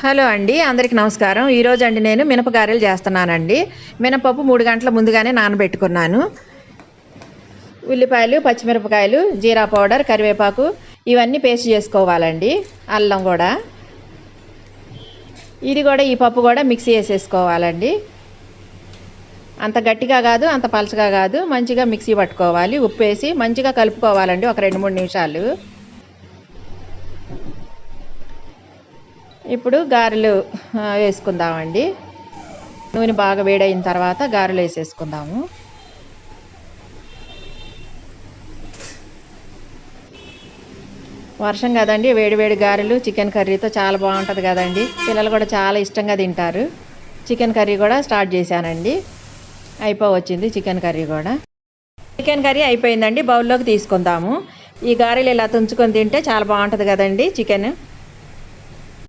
Hello అండి, అందరికి నమస్కారం. ఈరోజు అండి నేను మినపగారెలు చేస్తున్నానండి. మినపప్పు 3 గంటల ముందుగానే నానబెట్టుకున్నాను. ఉల్లిపాయలు, పచ్చిమిరపకాయలు, జీరా పౌడర్, కరివేపాకు ఇవన్నీ పేస్ట్ చేసుకోవాలండి. అల్లం కూడా, ఈ పప్పు కూడా మిక్సీ వేసేసుకోవాలండి. అంత గట్టిగా కాదు, అంత పలచగా కాదు, మంచిగా మిక్సీ పట్టుకోవాలి. ఉప్పు వేసి మంచిగా కలుపుకోవాలండి ఒక 2-3 నిమిషాలు. ఇప్పుడు గారెలు వేసుకుందామండి. నూనె బాగా వేడైన తర్వాత గారెలు వేసేసుకుందాము. వర్షం కదండి, వేడివేడి గారెలు చికెన్ కర్రీతో చాలా బాగుంటుంది కదండి. పిల్లలు కూడా చాలా ఇష్టంగా తింటారు. చికెన్ కర్రీ కూడా స్టార్ట్ చేశానండి. అయిపోవచ్చింది చికెన్ కర్రీ కూడా. చికెన్ కర్రీ అయిపోయిందండి, బౌల్లోకి తీసుకుందాము. ఈ గారెలు ఇలా తుంచుకొని తింటే చాలా బాగుంటుంది కదండి చికెన్.